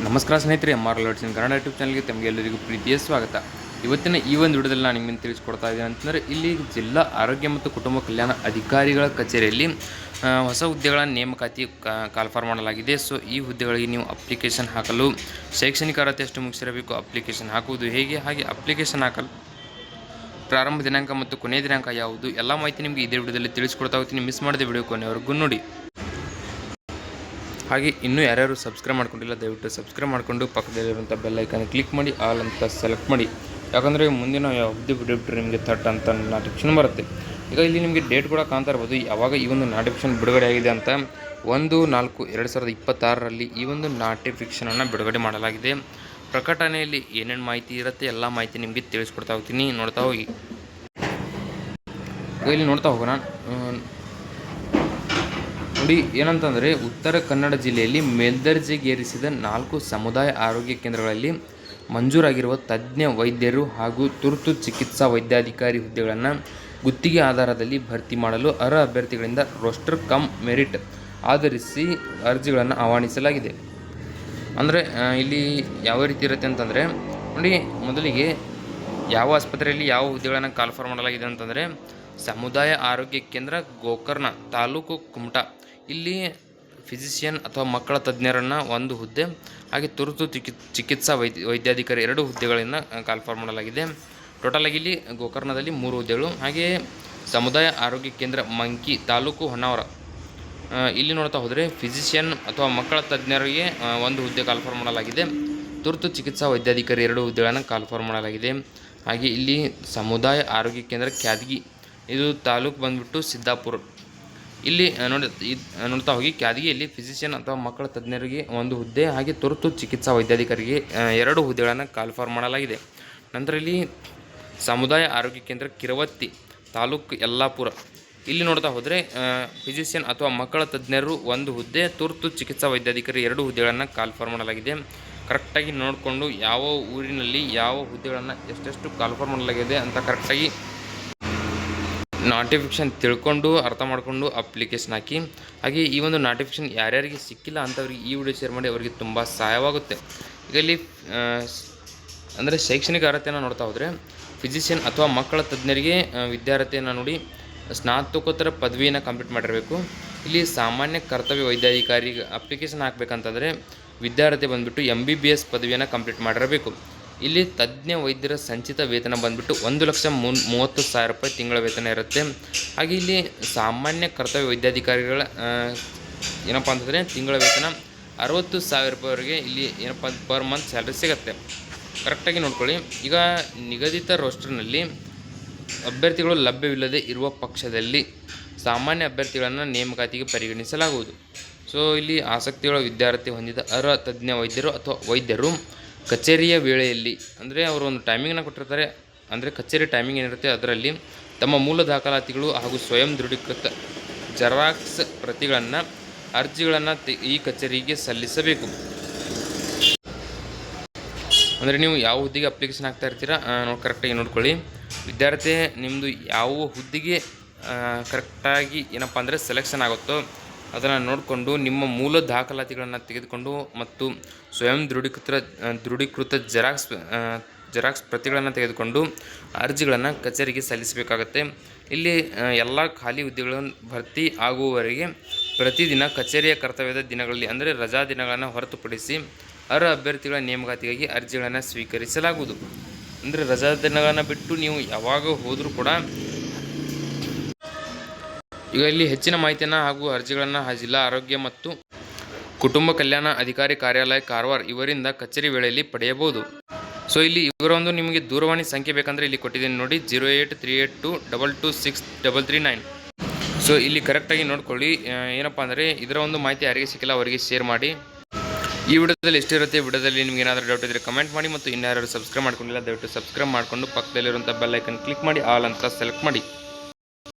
ನಮಸ್ಕಾರ ಸ್ನೇಹಿತರೆ, M R ಲೋಡ್ಸಿನ Kannada YouTube ಚಾನಲ್ಗೆ ತಮಗೆಲ್ಲರಿಗೂ ಪ್ರೀತಿಯ ಸ್ವಾಗತ. ಇವತ್ತಿನ ಈ ಒಂದು ವಿಡಿಯೋದಲ್ಲಿ ನಾನು ನಿಮ್ಮನ್ನು ತಿಳಿಸ್ಕೊಡ್ತಾ ಇದ್ದೀನಿ ಅಂತಂದರೆ, ಇಲ್ಲಿ ಜಿಲ್ಲಾ ಆರೋಗ್ಯ ಮತ್ತು ಕುಟುಂಬ ಕಲ್ಯಾಣ ಅಧಿಕಾರಿಗಳ ಕಚೇರಿಯಲ್ಲಿ ಹೊಸ ಹುದ್ದೆಗಳ ನೇಮಕಾತಿ ಕಾಲ್ಫಾರ್ ಮಾಡಲಾಗಿದೆ. ಸೊ ಈ ಹುದ್ದೆಗಳಿಗೆ ನೀವು ಅಪ್ಲಿಕೇಶನ್ ಹಾಕಲು ಶೈಕ್ಷಣಿಕ ಅರ್ಹತೆ ಎಷ್ಟು ಮುಗಿಸಿರಬೇಕು, ಅಪ್ಲಿಕೇಶನ್ ಹಾಕುವುದು ಹೇಗೆ, ಹಾಗೆ ಅಪ್ಲಿಕೇಶನ್ ಹಾಕಲು ಪ್ರಾರಂಭ ದಿನಾಂಕ ಮತ್ತು ಕೊನೆಯ ದಿನಾಂಕ ಯಾವುದು, ಎಲ್ಲ ಮಾಹಿತಿ ನಿಮಗೆ ಇದೇ ವಿಡಿಯೋದಲ್ಲಿ ತಿಳಿಸ್ಕೊಡ್ತಾ ಹೋಗ್ತೀನಿ. ಮಿಸ್ ಮಾಡಿದ ವಿಡಿಯೋ ಕೊನೆಯವರೆಗೂ ನೋಡಿ. ಹಾಗೆ ಇನ್ನೂ ಯಾರ್ಯಾರು ಸಬ್ಸ್ಕ್ರೈಬ್ ಮಾಡ್ಕೊಂಡಿಲ್ಲ ದಯವಿಟ್ಟು ಸಬ್ಸ್ಕ್ರೈಬ್ ಮಾಡಿಕೊಂಡು ಪಕ್ಕದಲ್ಲಿರುವಂಥ ಬೆಲ್ ಐಕಾನ್ ಕ್ಲಿಕ್ ಮಾಡಿ ಆಲ್ ಅಂತ ಸೆಲೆಕ್ಟ್ ಮಾಡಿ. ಯಾಕಂದರೆ ಮುಂದಿನ ಯಾವುದೇ ವಿಡಿಯೋ ಬಿಟ್ಟರೆ ನಿಮಗೆ ಥಟ್ ಅಂತ ನೋಟಿಫಿಕೇಶನ್ ಬರುತ್ತೆ. ಈಗ ಇಲ್ಲಿ ನಿಮಗೆ ಡೇಟ್ ಕೂಡ ಕಾಣ್ತಾ ಇರ್ಬೋದು, ಯಾವಾಗ ಈ ಒಂದು ನೋಟಿಫಿಕೇಶನ್ ಬಿಡುಗಡೆ ಆಗಿದೆ ಅಂತ. 1/4/2026 ಈ ಒಂದು ನೋಟಿಫಿಕೇಶನನ್ನು ಬಿಡುಗಡೆ ಮಾಡಲಾಗಿದೆ. ಪ್ರಕಟಣೆಯಲ್ಲಿ ಏನೇನು ಮಾಹಿತಿ ಇರುತ್ತೆ ಎಲ್ಲ ಮಾಹಿತಿ ನಿಮಗೆ ತಿಳಿಸ್ಕೊಡ್ತಾ ಹೋಗ್ತೀನಿ, ನೋಡ್ತಾ ಹೋಗಿ. ಇಲ್ಲಿ ನೋಡ್ತಾ ಹೋಗೋಣ ನೋಡಿ. ಏನಂತಂದರೆ, ಉತ್ತರ ಕನ್ನಡ ಜಿಲ್ಲೆಯಲ್ಲಿ ಮೇಲ್ದರ್ಜೆಗೇರಿಸಿದ 4 ಸಮುದಾಯ ಆರೋಗ್ಯ ಕೇಂದ್ರಗಳಲ್ಲಿ ಮಂಜೂರಾಗಿರುವ ತಜ್ಞ ವೈದ್ಯರು ಹಾಗೂ ತುರ್ತು ಚಿಕಿತ್ಸಾ ವೈದ್ಯಾಧಿಕಾರಿ ಹುದ್ದೆಗಳನ್ನು ಗುತ್ತಿಗೆ ಆಧಾರದಲ್ಲಿ ಭರ್ತಿ ಮಾಡಲು ಅರ್ಹ ಅಭ್ಯರ್ಥಿಗಳಿಂದ ರೋಸ್ಟರ್ ಕಮ್ ಮೆರಿಟ್ ಆಧರಿಸಿ ಅರ್ಜಿಗಳನ್ನು ಆಹ್ವಾನಿಸಲಾಗಿದೆ. ಅಂದರೆ ಇಲ್ಲಿ ಯಾವ ರೀತಿ ಇರುತ್ತೆ ಅಂತಂದರೆ ನೋಡಿ, ಮೊದಲಿಗೆ ಯಾವ ಆಸ್ಪತ್ರೆಯಲ್ಲಿ ಯಾವ ಹುದ್ದೆಗಳನ್ನು ಕಾಲ್ಫಾರ್ ಮಾಡಲಾಗಿದೆ ಅಂತಂದರೆ, ಸಮುದಾಯ ಆರೋಗ್ಯ ಕೇಂದ್ರ ಗೋಕರ್ಣ ತಾಲೂಕು ಕುಮಟಾ, ಇಲ್ಲಿ ಫಿಸಿಷಿಯನ್ ಅಥವಾ ಮಕ್ಕಳ ತಜ್ಞರನ್ನು 1 ಹುದ್ದೆ, ಹಾಗೆ ತುರ್ತು ಚಿಕಿತ್ಸಾ ವೈದ್ಯಾಧಿಕಾರಿ 2 ಹುದ್ದೆಗಳನ್ನು ಕಾಲ್ಫಾರ್ ಮಾಡಲಾಗಿದೆ. ಟೋಟಲಾಗಿ ಇಲ್ಲಿ ಗೋಕರ್ಣದಲ್ಲಿ 3 ಹುದ್ದೆಗಳು, ಹಾಗೆಯೇ ಸಮುದಾಯ ಆರೋಗ್ಯ ಕೇಂದ್ರ ಮಂಕಿ ತಾಲೂಕು ಹೊನ್ನಾವರ, ಇಲ್ಲಿ ನೋಡ್ತಾ ಹೋದರೆ ಫಿಸಿಷಿಯನ್ ಅಥವಾ ಮಕ್ಕಳ ತಜ್ಞರಿಗೆ 1 ಹುದ್ದೆ ಕಾಲ್ಫಾರ್ ಮಾಡಲಾಗಿದೆ. ತುರ್ತು ಚಿಕಿತ್ಸಾ ವೈದ್ಯಾಧಿಕಾರಿ 2 ಹುದ್ದೆಗಳನ್ನು ಕಾಲ್ಫಾರ್ ಮಾಡಲಾಗಿದೆ. ಹಾಗೆ ಇಲ್ಲಿ ಸಮುದಾಯ ಆರೋಗ್ಯ ಕೇಂದ್ರ ಕ್ಯಾದಗಿ, ಇದು ತಾಲೂಕು ಬಂದುಬಿಟ್ಟು ಸಿದ್ದಾಪುರ, ಇಲ್ಲಿ ನೋಡ್ತಾ ಹೋಗಿ ಕ್ಯಾದಗಿಯಲ್ಲಿ ಫಿಸಿಷಿಯನ್ ಅಥವಾ ಮಕ್ಕಳ ತಜ್ಞರಿಗೆ 1 ಹುದ್ದೆ, ಹಾಗೆ ತುರ್ತು ಚಿಕಿತ್ಸಾ ವೈದ್ಯಾಧಿಕಾರಿಗೆ 2 ಹುದ್ದೆಗಳನ್ನು ಕಾಲ್ಫಾರ್ ಮಾಡಲಾಗಿದೆ. ನಂತರ ಇಲ್ಲಿ ಸಮುದಾಯ ಆರೋಗ್ಯ ಕೇಂದ್ರ ಕಿರವತ್ತಿ ತಾಲೂಕು ಯಲ್ಲಾಪುರ, ಇಲ್ಲಿ ನೋಡ್ತಾ ಹೋದರೆ ಫಿಸಿಷಿಯನ್ ಅಥವಾ ಮಕ್ಕಳ ತಜ್ಞರು 1 ಹುದ್ದೆ, ತುರ್ತು ಚಿಕಿತ್ಸಾ ವೈದ್ಯಾಧಿಕಾರಿ 2 ಹುದ್ದೆಗಳನ್ನು ಕಾಲ್ಫಾರ್ ಮಾಡಲಾಗಿದೆ. ಕರೆಕ್ಟಾಗಿ ನೋಡಿಕೊಂಡು ಯಾವ ಊರಿನಲ್ಲಿ ಯಾವ ಹುದ್ದೆಗಳನ್ನು ಎಷ್ಟೆಷ್ಟು ಕಾಲ್ಫಾರ್ ಮಾಡಲಾಗಿದೆ ಅಂತ ಕರೆಕ್ಟಾಗಿ ನೋಟಿಫಿಕೇಶನ್ ತಿಳ್ಕೊಂಡು ಅರ್ಥ ಮಾಡಿಕೊಂಡು ಅಪ್ಲಿಕೇಶನ್ ಹಾಕಿ. ಹಾಗೆ ಈ ಒಂದು ನೋಟಿಫಿಕೇಶನ್ ಯಾರ್ಯಾರಿಗೆ ಸಿಕ್ಕಿಲ್ಲ ಅಂಥವ್ರಿಗೆ ಈ ವಿಡಿಯೋ ಶೇರ್ ಮಾಡಿ, ಅವರಿಗೆ ತುಂಬ ಸಹಾಯವಾಗುತ್ತೆ. ಈಗ ಇಲ್ಲಿ ಅಂದರೆ ಶೈಕ್ಷಣಿಕ ಅರ್ಹತೆಯನ್ನು ನೋಡ್ತಾ ಹೋದರೆ, ಫಿಸಿಷಿಯನ್ ಅಥವಾ ಮಕ್ಕಳ ತಜ್ಞರಿಗೆ ವಿದ್ಯಾರ್ಹತೆಯನ್ನು ನೋಡಿ ಸ್ನಾತಕೋತ್ತರ ಪದವಿಯನ್ನು ಕಂಪ್ಲೀಟ್ ಮಾಡಿರಬೇಕು. ಇಲ್ಲಿ ಸಾಮಾನ್ಯ ಕರ್ತವ್ಯ ವೈದ್ಯಾಧಿಕಾರಿಗೆ ಅಪ್ಲಿಕೇಶನ್ ಹಾಕಬೇಕಂತಂದರೆ ವಿದ್ಯಾರ್ಹತೆ ಬಂದುಬಿಟ್ಟು MBBS ಪದವಿಯನ್ನು ಕಂಪ್ಲೀಟ್ ಮಾಡಿರಬೇಕು. ಇಲ್ಲಿ ತಜ್ಞ ವೈದ್ಯರ ಸಂಚಿತ ವೇತನ ಬಂದುಬಿಟ್ಟು 1,30,000 ರೂಪಾಯಿ ತಿಂಗಳ ವೇತನ ಇರುತ್ತೆ. ಹಾಗೆ ಇಲ್ಲಿ ಸಾಮಾನ್ಯ ಕರ್ತವ್ಯ ವೈದ್ಯಾಧಿಕಾರಿಗಳ ಏನಪ್ಪ ಅಂತಂದರೆ ತಿಂಗಳ ವೇತನ 60,000 ರೂಪಾಯಿವರೆಗೆ ಇಲ್ಲಿ ಏನಪ್ಪ ಪರ್ ಮಂತ್ ಸ್ಯಾಲ್ರಿ ಸಿಗುತ್ತೆ. ಕರೆಕ್ಟಾಗಿ ನೋಡ್ಕೊಳ್ಳಿ. ಈಗ ನಿಗದಿತ ರೋಸ್ಟರ್ನಲ್ಲಿ ಅಭ್ಯರ್ಥಿಗಳು ಲಭ್ಯವಿಲ್ಲದೆ ಇರುವ ಪಕ್ಷದಲ್ಲಿ ಸಾಮಾನ್ಯ ಅಭ್ಯರ್ಥಿಗಳನ್ನು ನೇಮಕಾತಿಗೆ ಪರಿಗಣಿಸಲಾಗುವುದು. ಸೊ ಇಲ್ಲಿ ಆಸಕ್ತಿಗಳ ವಿದ್ಯಾರ್ಥಿ ಹೊಂದಿದ ಅರ್ಹ ತಜ್ಞ ವೈದ್ಯರು ಅಥವಾ ವೈದ್ಯರು ಕಚೇರಿಯ ವೇಳೆಯಲ್ಲಿ, ಅಂದರೆ ಅವರು ಒಂದು ಟೈಮಿಂಗನ್ನು ಕೊಟ್ಟಿರ್ತಾರೆ, ಅಂದರೆ ಕಚೇರಿ ಟೈಮಿಂಗ್ ಏನಿರುತ್ತೆ ಅದರಲ್ಲಿ ತಮ್ಮ ಮೂಲ ದಾಖಲಾತಿಗಳು ಹಾಗೂ ಸ್ವಯಂ ದೃಢೀಕೃತ ಜೆರಾಕ್ಸ್ ಪ್ರತಿಗಳನ್ನು ಅರ್ಜಿಗಳನ್ನು ಈ ಕಚೇರಿಗೆ ಸಲ್ಲಿಸಬೇಕು. ಅಂದರೆ ನೀವು ಯಾವ ಹುದ್ದೆಗೆ ಅಪ್ಲಿಕೇಶನ್ ಹಾಕ್ತಾ ಇರ್ತೀರಾ ಕರೆಕ್ಟಾಗಿ ನೋಡ್ಕೊಳ್ಳಿ. ವಿದ್ಯಾರ್ಥಿ ನಿಮ್ಮದು ಯಾವ ಹುದ್ದೆಗೆ ಕರೆಕ್ಟಾಗಿ ಏನಪ್ಪ ಅಂದರೆ ಸೆಲೆಕ್ಷನ್ ಆಗುತ್ತೋ ಅದನ್ನು ನೋಡಿಕೊಂಡು ನಿಮ್ಮ ಮೂಲ ದಾಖಲಾತಿಗಳನ್ನು ತೆಗೆದುಕೊಂಡು ಮತ್ತು ಸ್ವಯಂ ದೃಢೀಕೃತ ಜೆರಾಕ್ಸ್ ಪ್ರತಿಗಳನ್ನು ತೆಗೆದುಕೊಂಡು ಅರ್ಜಿಗಳನ್ನು ಕಚೇರಿಗೆ ಸಲ್ಲಿಸಬೇಕಾಗತ್ತೆ. ಇಲ್ಲಿ ಎಲ್ಲ ಖಾಲಿ ಹುದ್ದೆಗಳನ್ನು ಭರ್ತಿ ಆಗುವವರೆಗೆ ಪ್ರತಿದಿನ ಕಚೇರಿಯ ಕರ್ತವ್ಯದ ದಿನಗಳಲ್ಲಿ, ಅಂದರೆ ರಜಾ ದಿನಗಳನ್ನು ಹೊರತುಪಡಿಸಿ ಅರ್ಹ ಅಭ್ಯರ್ಥಿಗಳ ನೇಮಕಾತಿಗಾಗಿ ಅರ್ಜಿಗಳನ್ನು ಸ್ವೀಕರಿಸಲಾಗುವುದು. ಅಂದರೆ ರಜಾ ದಿನಗಳನ್ನು ಬಿಟ್ಟು ನೀವು ಯಾವಾಗ ಹೋದರೂ ಕೂಡ. ಈಗ ಇಲ್ಲಿ ಹೆಚ್ಚಿನ ಮಾಹಿತಿಯನ್ನು ಹಾಗೂ ಅರ್ಜಿಗಳನ್ನು ಜಿಲ್ಲಾ ಆರೋಗ್ಯ ಮತ್ತು ಕುಟುಂಬ ಕಲ್ಯಾಣ ಅಧಿಕಾರಿ ಕಾರ್ಯಾಲಯ ಕಾರವಾರ ಇವರಿಂದ ಕಚೇರಿ ವೇಳೆಯಲ್ಲಿ ಪಡೆಯಬಹುದು. ಸೊ ಇಲ್ಲಿ ಇವರ ಒಂದು ನಿಮಗೆ ದೂರವಾಣಿ ಸಂಖ್ಯೆ ಬೇಕಂದರೆ ಇಲ್ಲಿ ಕೊಟ್ಟಿದ್ದೀನಿ ನೋಡಿ, 0838222639. ಸೊ ಇಲ್ಲಿ ಕರೆಕ್ಟಾಗಿ ನೋಡ್ಕೊಳ್ಳಿ. ಏನಪ್ಪ ಅಂದರೆ ಇದರ ಒಂದು ಮಾಹಿತಿ ಯಾರಿಗೆ ಸಿಕ್ಕಿಲ್ಲ ಅವರಿಗೆ ಶೇರ್ ಮಾಡಿ. ಈ ವಿಡಿಯೋದಲ್ಲಿ ಎಷ್ಟಿರುತ್ತೆ, ವಿಡಿಯೋದಲ್ಲಿ ನಿಮ್ಗೆ ಏನಾದರೂ ಡೌಟ್ ಇದ್ದರೆ ಕಮೆಂಟ್ ಮಾಡಿ, ಮತ್ತು ಇನ್ಯಾರು ಸಬ್ಸ್ಕ್ರೈಬ್ ಮಾಡ್ಕೊಂಡಿಲ್ಲ ದಯವಿಟ್ಟು ಸಬ್ಸ್ಕ್ರೈಬ್ ಮಾಡಿಕೊಂಡು ಪಕ್ಕದಲ್ಲಿರುವಂಥ ಬೆಲ್ ಐಕನ್ ಕ್ಲಿಕ್ ಮಾಡಿ ಆಲ್ ಅಂತ ಸೆಲೆಕ್ಟ್ ಮಾಡಿ.